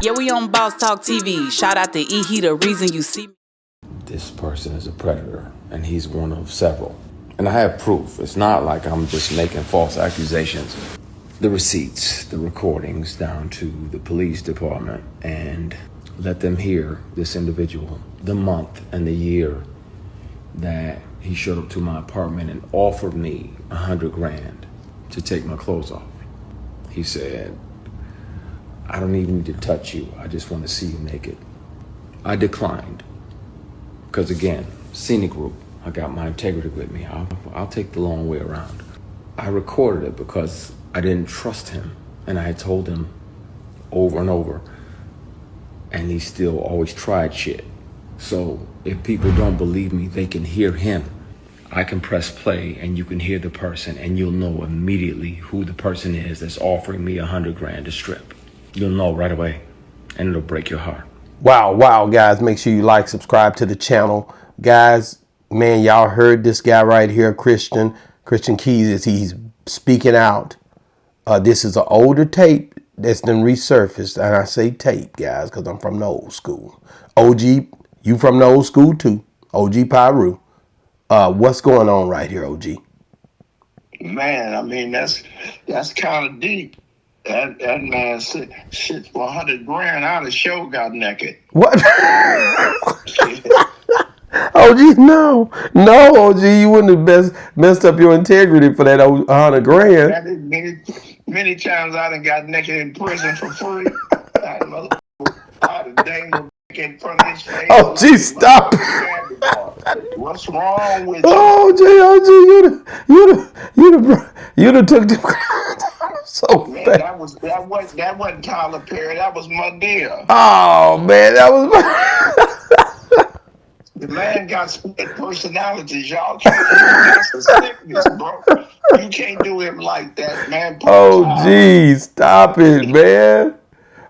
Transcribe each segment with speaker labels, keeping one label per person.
Speaker 1: Yeah, we on Boss Talk TV. Shout out to E. He the reason you see me.
Speaker 2: This person is a predator, and he's one of several. And I have proof. It's not like I'm just making false accusations. The receipts, the recordings down to the police department, and let them hear this individual, the month and the year that he showed up to my apartment and offered me $100,000 to take my clothes off. He said, I don't even need to touch you. I just want to see you naked. I declined. Because again, scenic group, I got my integrity with me. I'll take the long way around. I recorded it because I didn't trust him. And I had told him over and over. And he still always tried shit. So if people don't believe me, they can hear him. I can press play and you can hear the person and you'll know immediately who the person is that's offering me $100,000 to strip. You'll know right away, and it'll break your heart.
Speaker 3: Wow, guys, make sure you like, subscribe to the channel. Guys, man, y'all heard this guy right here, Christian Keys, as he's speaking out. This is an older tape that's been resurfaced, and I say tape, guys, because I'm from the old school. OG, you from the old school too, OG Pyru. What's going on right here, OG?
Speaker 4: Man, I mean, that's kind of deep. That man said, shit, for $100,000, I'd have sure got naked.
Speaker 3: What? OG, no, OG, you wouldn't have messed up your integrity for that $100,000.
Speaker 4: Many times I done got naked in prison for free. I'd have dang in front of his face.
Speaker 3: OG, stop.
Speaker 4: What's wrong with you?
Speaker 3: OG, you'd have took them so
Speaker 4: man,
Speaker 3: fast.
Speaker 4: that wasn't Tyler Perry. That was my dear.
Speaker 3: Oh man, that was
Speaker 4: the man got split personalities. Y'all can't do that's a sickness, bro. You can't do him like that, man.
Speaker 3: OG, stop it, man.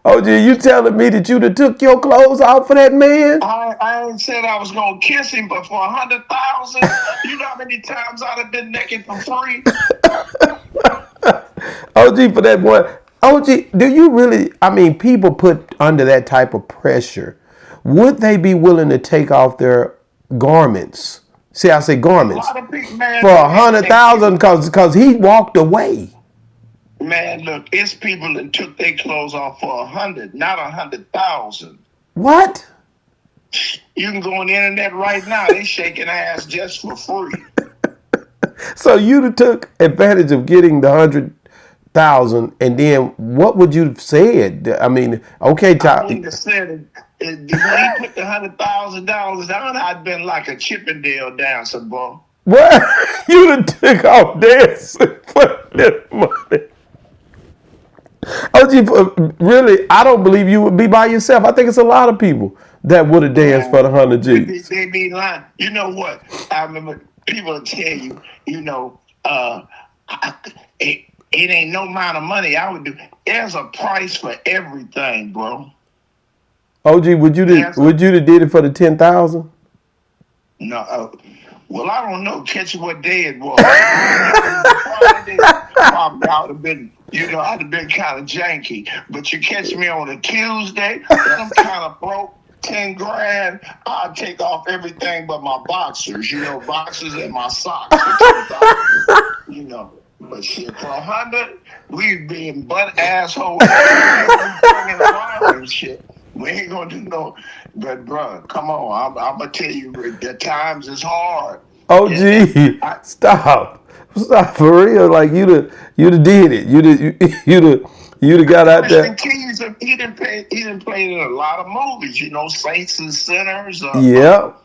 Speaker 3: OG, you telling me that you'd have took your clothes off for that man?
Speaker 4: I ain't said I was gonna kiss him, but for $100,000, you know how many times I'd have been naked for free?
Speaker 3: OG, for that one. OG, do you really, I mean, people put under that type of pressure, would they be willing to take off their garments? See, I say garments.
Speaker 4: A lot of people, man,
Speaker 3: for $100,000 because he walked away.
Speaker 4: Man, look, it's people that took their clothes off for $100,000, not $100,000.
Speaker 3: What?
Speaker 4: You can go on the internet right now. They shaking ass just for free.
Speaker 3: So you'd took advantage of getting the $100,000, and then what would you have said? I mean, okay,
Speaker 4: I wouldn't have said it. When he put the $100,000 down, I'd been like a Chippendale dancer, bro.
Speaker 3: What? You'd have took off dancing for this money. OG, really, I don't believe you would be by yourself. I think it's a lot of people that would have danced for the $100,000.
Speaker 4: They be lying. You know what? I remember people tell you, it ain't no amount of money I would do. There's a price for everything, bro.
Speaker 3: OG, would you have did it for the $10,000?
Speaker 4: No. Well, I don't know. Catch what day it was. Friday, probably I would have been, I'd have been kind of janky. But you catch me on a Tuesday, I'm kind of broke. $10,000, I'll take off everything but my boxers, boxers and my socks. But shit, for $100,000, we being butt assholes and shit. We ain't gonna do no, but bro, come on, I'm gonna tell you, the times is hard.
Speaker 3: OG, stop for real. Like you'd have did it. You'd have got out there.
Speaker 4: He done played in a lot of movies, Saints and Sinners.
Speaker 3: Yep.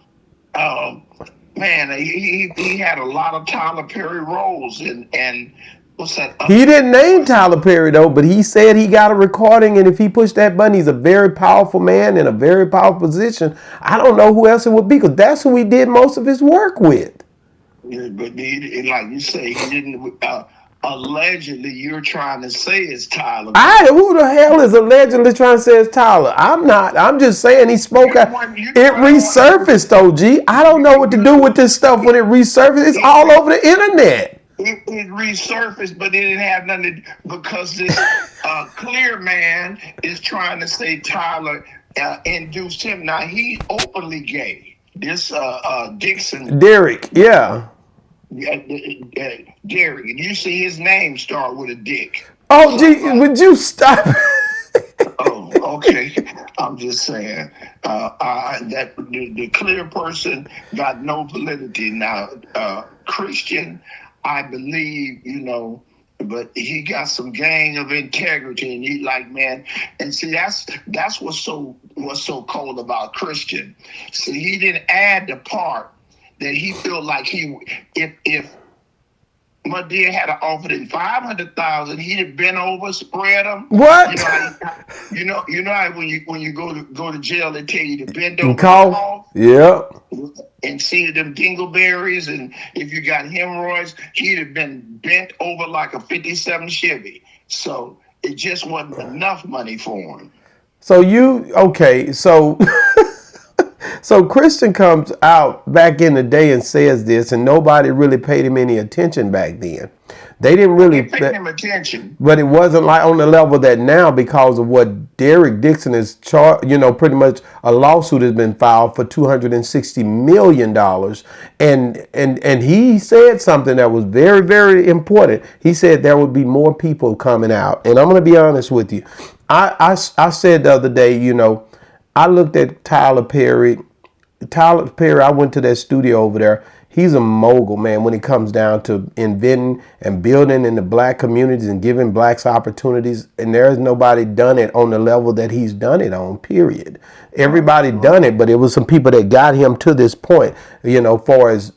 Speaker 4: Man, he had a lot of Tyler Perry roles and what's that?
Speaker 3: He didn't name Tyler Perry though, but he said he got a recording, and if he pushed that button, he's a very powerful man in a very powerful position. I don't know who else it would be, because that's who he did most of his work with.
Speaker 4: Yeah, but like you say, he didn't. Allegedly, you're trying to say it's Tyler.
Speaker 3: Who the hell is allegedly trying to say it's Tyler? I'm not. I'm just saying he spoke out. It resurfaced, OG. I don't know what to do with this stuff when it resurfaced. It's all over the internet.
Speaker 4: It resurfaced, but it didn't have nothing to, because this Clear Man is trying to say Tyler induced him. Now he's openly gay. This Dixon,
Speaker 3: Derek, yeah.
Speaker 4: Derek. You see his name start with a dick.
Speaker 3: Oh,
Speaker 4: So,
Speaker 3: gee, would you stop?
Speaker 4: oh, okay. I'm just saying that the clear person got no validity. Now, Christian, I believe, but he got some gang of integrity, and he like, man, and see that's what's so cold about Christian. See, he didn't add the part that he felt like if Madea had offered him 500,000, he'd have bent over, spread them.
Speaker 3: What?
Speaker 4: You know how when you go to jail, they tell you to bend over,
Speaker 3: Cough. Yep.
Speaker 4: and see them dingleberries, and if you got hemorrhoids, he'd have been bent over like a '57 Chevy. So it just wasn't enough money for him.
Speaker 3: So so Christian comes out back in the day and says this, and nobody really paid him any attention back then. They didn't really
Speaker 4: pay him attention,
Speaker 3: but it wasn't like on the level that now, because of what Derek Dixon is charged. Pretty much a lawsuit has been filed for $260 million, and he said something that was very, very important. He said there would be more people coming out, and I'm going to be honest with you. I said the other day, I looked at Tyler Perry. I went to that studio over there. He's a mogul, man, when it comes down to inventing and building in the black communities and giving blacks opportunities. And there's nobody done it on the level that he's done it on, period. Everybody done it, but it was some people that got him to this point, because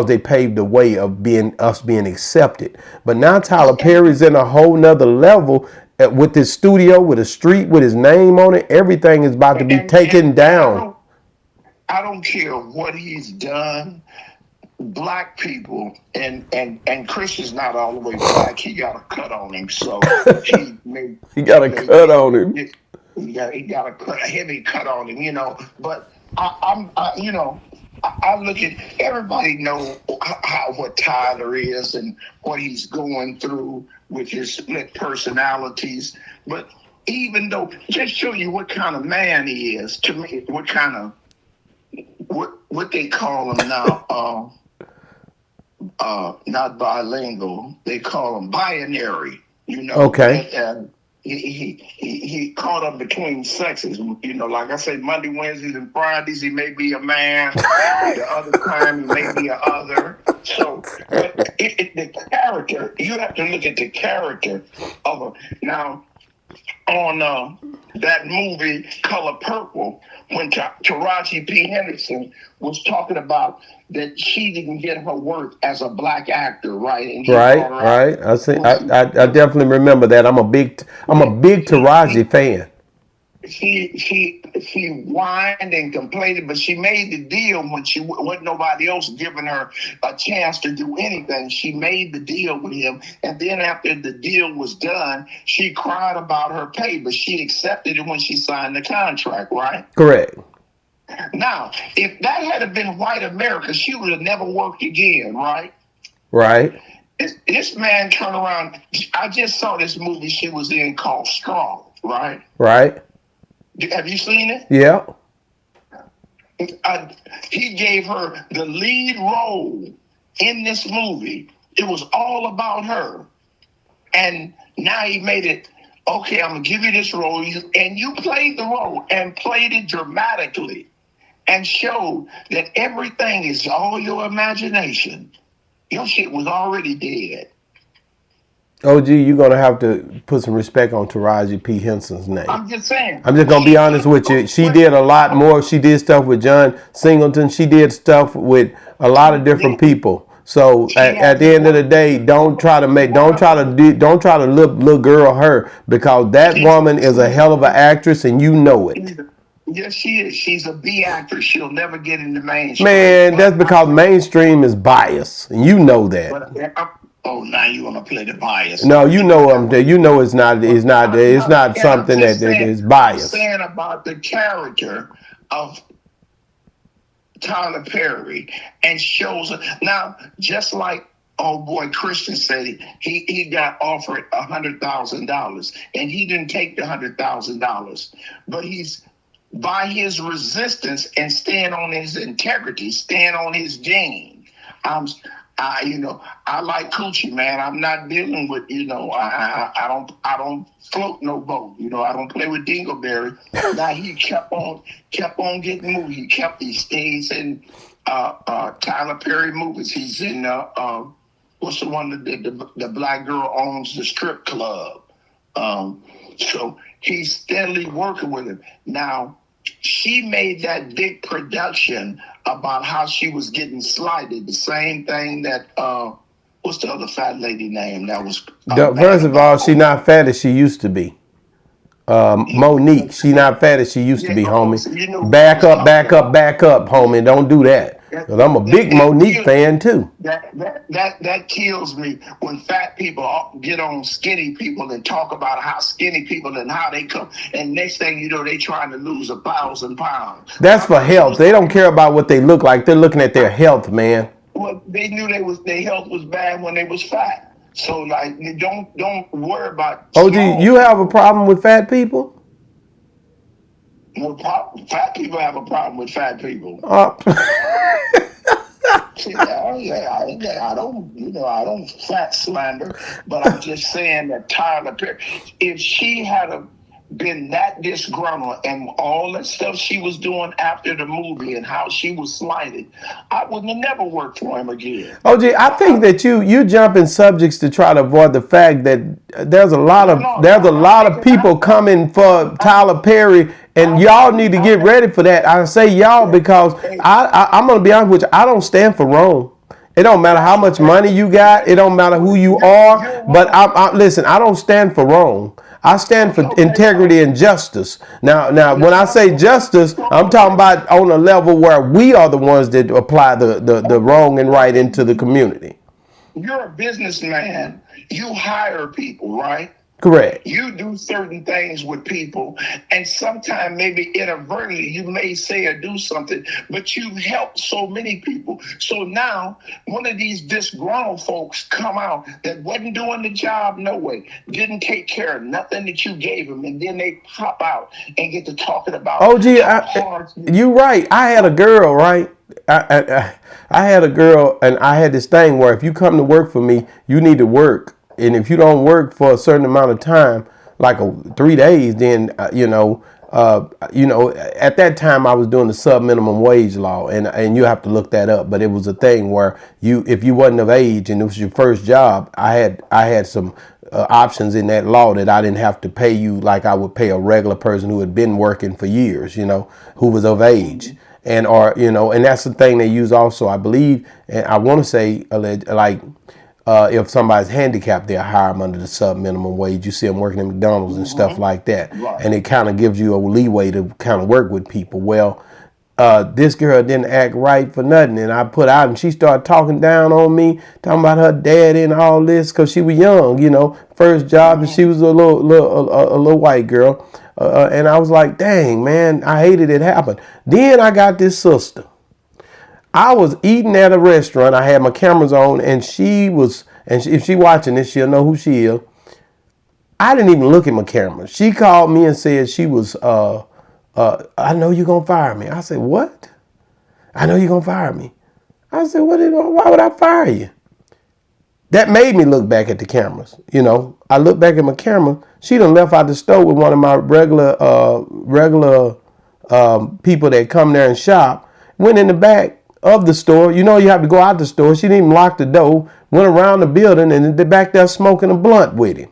Speaker 3: they paved the way of being accepted. But now Tyler Perry's in a whole nother level with this studio, with a street, with his name on it. Everything is about to be taken down.
Speaker 4: I don't care what he's done. Black people and Christian's not all the way black. He got a cut on him, so
Speaker 3: he got a cut on him.
Speaker 4: He got a heavy cut on him, But I look at everybody know what Tyler is and what he's going through with his split personalities. But even though, just show you what kind of man he is. To me, what kind of what they call him now. Not bilingual. They call him binary.
Speaker 3: Okay.
Speaker 4: And he caught up between sexes. Like I said, Monday, Wednesdays, and Fridays he may be a man. The other time he may be a other. So the character, you have to look at the character of him. Now, on that movie Color Purple, when Taraji P. Henderson was talking about that she didn't get her worth as a black actor, right? And
Speaker 3: right. I definitely remember that. I'm a big Taraji fan.
Speaker 4: She whined and complained, but she made the deal when she wasn't nobody else giving her a chance to do anything. She made the deal with him, and then after the deal was done, she cried about her pay, but she accepted it when she signed the contract, right?
Speaker 3: Correct.
Speaker 4: Now, if that had been white America, she would have never worked again, right?
Speaker 3: Right.
Speaker 4: This man turned around. I just saw this movie she was in called Strong, right?
Speaker 3: Right.
Speaker 4: Have you seen it?
Speaker 3: Yeah.
Speaker 4: He gave her the lead role in this movie. It was all about her. And now he made it, okay, I'm going to give you this role. And you played the role and played it dramatically and showed that everything is all your imagination. Your shit was already dead.
Speaker 3: OG, you're going to have to put some respect on Taraji P. Henson's name.
Speaker 4: I'm just saying.
Speaker 3: I'm just going to be honest with you. She did a lot more. She did stuff with John Singleton. She did stuff with a lot of different people. So at the end of the day, don't try to little girl her, because that woman is a hell of an actress and you know it.
Speaker 4: Yes, she is. She's a B actress. She'll never get into mainstream.
Speaker 3: Man, that's because mainstream is biased. And you know that.
Speaker 4: Oh, now you want to play the bias?
Speaker 3: No, you know it's not something that is biased.
Speaker 4: I'm saying about the character of Tyler Perry and shows now, just like Oh boy, Christian said he got offered $100,000 and he didn't take the $100,000, but he's by his resistance and stand on his integrity, stand on his game. I like coochie, man. I'm not dealing with, I don't float no boat. I don't play with dingleberry. Now he kept on getting movies. He stays in Tyler Perry movies. He's in what's the one that the black girl owns the strip club. So he's steadily working with him. Now, she made that big production about how she was getting slighted. The same thing that what's the other fat lady name that was
Speaker 3: First of all, she not fat as she used to be. Monique, she not fat as she used to be, homie.
Speaker 4: So
Speaker 3: back up, homie. Don't do that. Cause I'm a big Monique fan too.
Speaker 4: That kills me when fat people get on skinny people and talk about how skinny people and how they come, and next thing you know, they trying to lose 1,000 pounds.
Speaker 3: That's for health. They don't care about what they look like. They're looking at their health, man.
Speaker 4: Well, they knew their health was bad when they was fat. So like, don't worry about.
Speaker 3: OG, you have a problem with fat people?
Speaker 4: Well, fat people have a problem with fat people. See, I don't fat slander, but I'm just saying that Tyler Perry, if she had been that disgruntled and all that stuff she was doing after the movie and how she was slighted, I wouldn't have never worked for him again.
Speaker 3: OG, I think that you jumping subjects to try to avoid the fact that there's a lot of people coming for Tyler Perry, and y'all need to get ready for that. I say y'all because I'm gonna be honest with you. I don't stand for wrong. It don't matter how much money you got. It don't matter who you are. But listen, I don't stand for wrong. I stand for integrity and justice. Now, when I say justice, I'm talking about on a level where we are the ones that apply the wrong and right into the community.
Speaker 4: You're a businessman. You hire people, right?
Speaker 3: Correct.
Speaker 4: You do certain things with people, and sometimes maybe inadvertently you may say or do something, but you help so many people. So now one of these disgruntled folks come out that wasn't doing the job no way, didn't take care of nothing that you gave them, and then they pop out and get to talking about.
Speaker 3: You're right. I had a girl, right? I had a girl, and I had this thing where if you come to work for me, you need to work. And if you don't work for a certain amount of time, like 3 days, then at that time I was doing the sub minimum wage law, and you have to look that up. But it was a thing where if you wasn't of age and it was your first job, I had some options in that law that I didn't have to pay you like I would pay a regular person who had been working for years, who was of age. And that's the thing they use also, I believe, and I want to say if somebody's handicapped, they'll hire them under the sub minimum wage. You see them working at McDonald's and stuff like that. Right. And it kind of gives you a leeway to kind of work with people. Well, this girl didn't act right for nothing. And I put out and she started talking down on me, talking about her daddy and all this because she was young, first job, and she was a little white girl. And I was like, dang, man, I hated it happened. Then I got this sister. I was eating at a restaurant. I had my cameras on, and if she watching this, she'll know who she is. I didn't even look at my camera. She called me and said she was, I know you're going to fire me. I said, what? I know you're going to fire me. I said, why would I fire you? That made me look back at the cameras. I looked back at my camera. She done left out the store with one of my regular people that come there and shop. Went in the back of the store. You have to go out the store. She didn't even lock the door. Went around the building and they're back there smoking a blunt with him.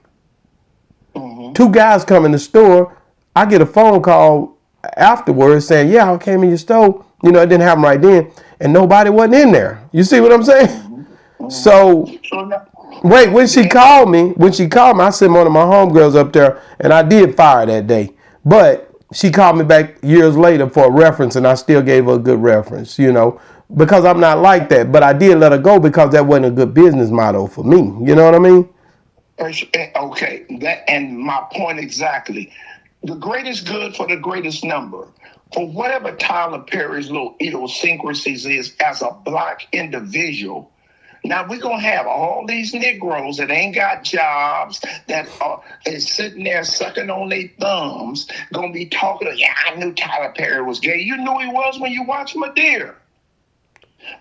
Speaker 3: Mm-hmm. Two guys come in the store. I get a phone call afterwards saying, yeah, I came in your store. It didn't happen right then. And nobody wasn't in there. You see what I'm saying? Mm-hmm. So, wait, when she called me, I sent one of my homegirls up there and I did fire that day. But she called me back years later for a reference and I still gave her a good reference, because I'm not like that. But I did let her go because that wasn't a good business model for me. You know what I mean?
Speaker 4: Okay, and my point exactly. The greatest good for the greatest number. For whatever Tyler Perry's little idiosyncrasies is as a black individual, Now we're gonna have all these Negroes that ain't got jobs, that is sitting there sucking on their thumbs, gonna be talking. Yeah, I knew Tyler Perry was gay. You knew he was when you watched Madea.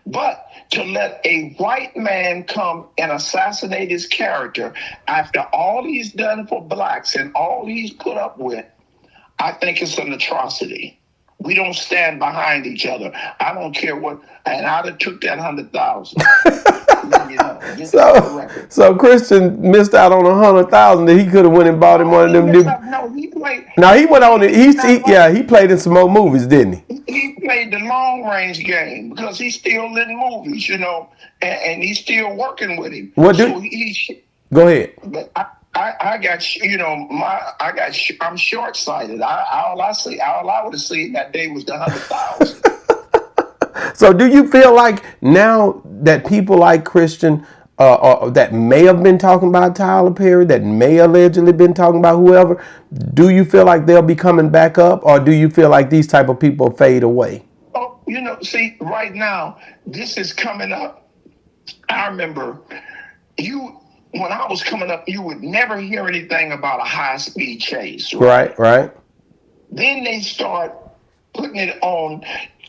Speaker 4: But to let a white man come and assassinate his character after all he's done for blacks and all he's put up with, I think it's an atrocity. We don't stand behind each other. I don't care what, and I'd have took that 100,000.
Speaker 3: So Christian missed out on 100,000 that he could have went and bought him one of them.
Speaker 4: No, he played.
Speaker 3: Now he went on it. He played in some more movies, didn't he?
Speaker 4: He played the long range game because he's still in movies, and he's still working with him.
Speaker 3: Go ahead.
Speaker 4: But I got, I'm short sighted. All I would have seen that day was the 100,000.
Speaker 3: So do you feel like now that people like Christian that may have been talking about Tyler Perry, that may allegedly been talking about whoever, do you feel like they'll be coming back up, or do you feel like these type of people fade away?
Speaker 4: Oh, see, right now, this is coming up. I remember when I was coming up, you would never hear anything about a high-speed chase.
Speaker 3: Right.
Speaker 4: Then they start putting it on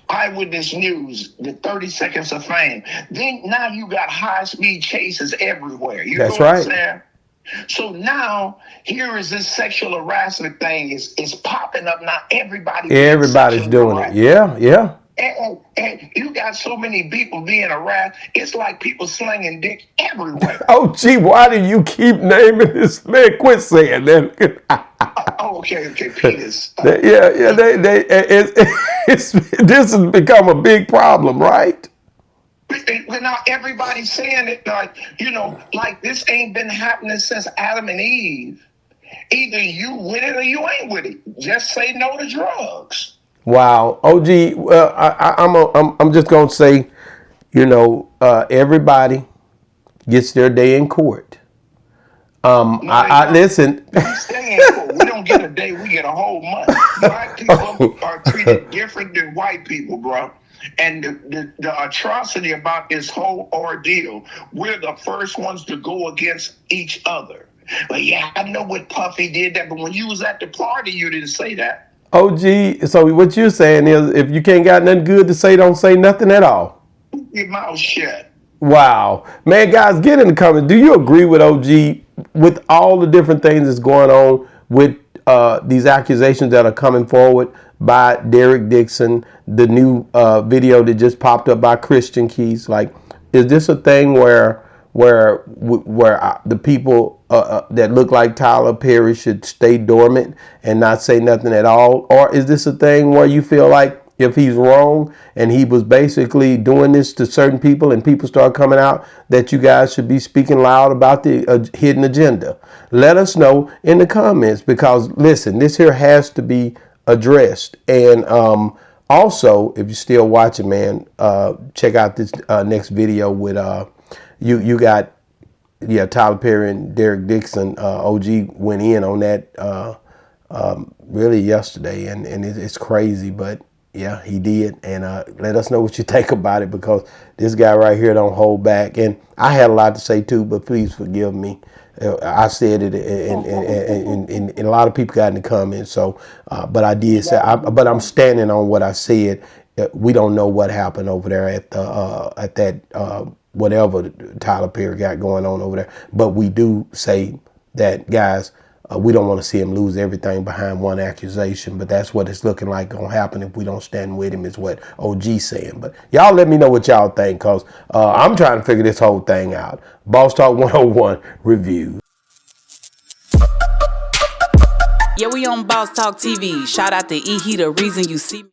Speaker 4: Eyewitness News, the 30 Seconds of Fame. Then now you got high-speed chases everywhere.
Speaker 3: That's right.
Speaker 4: What I'm saying? So now here is this sexual harassment thing is popping up now. Everybody's
Speaker 3: doing it. Yeah.
Speaker 4: And you got so many people being harassed. It's like people slinging dick everywhere.
Speaker 3: Oh, gee, why do you keep naming this man? Quit saying that.
Speaker 4: Okay, penis.
Speaker 3: This has become a big problem, right?
Speaker 4: But now everybody's saying it like this ain't been happening since Adam and Eve. Either you with it or you ain't with it. Just say no to drugs.
Speaker 3: Wow. OG, well, I'm just gonna say, everybody gets their day in court. Listen.
Speaker 4: We stay in court. We don't get a day, we get a whole month. Black people are treated different than white people, bro. And the atrocity about this whole ordeal, we're the first ones to go against each other. But yeah, I know what Puffy did that, but when you was at the party, you didn't say that.
Speaker 3: OG, so what you're saying is if you can't got nothing good to say, don't say nothing at all.
Speaker 4: Keep your mouth shut.
Speaker 3: Wow. Man, guys, get in the comments. Do you agree with OG with all the different things that's going on with these accusations that are coming forward by Derek Dixon, the new video that just popped up by Christian Keys? Like, is this a thing where the people that look like Tyler Perry should stay dormant and not say nothing at all? Or is this a thing where you feel like if he's wrong and he was basically doing this to certain people and people start coming out, that you guys should be speaking loud about the hidden agenda? Let us know in the comments, because listen, this here has to be addressed. And also, if you're still watching, man, check out this next video with you got Tyler Perry and Derek Dixon. OG went in on that really yesterday, and it's crazy, but yeah, he did. And let us know what you think about it, because this guy right here don't hold back. And I had a lot to say too, but please forgive me. I said it, and a lot of people got in the comments. So, but I did say, but I'm standing on what I said. We don't know what happened over there at that whatever Tyler Perry got going on over there. But we do say that, guys, we don't want to see him lose everything behind one accusation. But that's what it's looking like going to happen if we don't stand with him, is what OG's saying. But y'all let me know what y'all think, because I'm trying to figure this whole thing out. Boss Talk 101 reviews.
Speaker 1: Yeah, we on Boss Talk TV. Shout out to E. He, the reason you see me.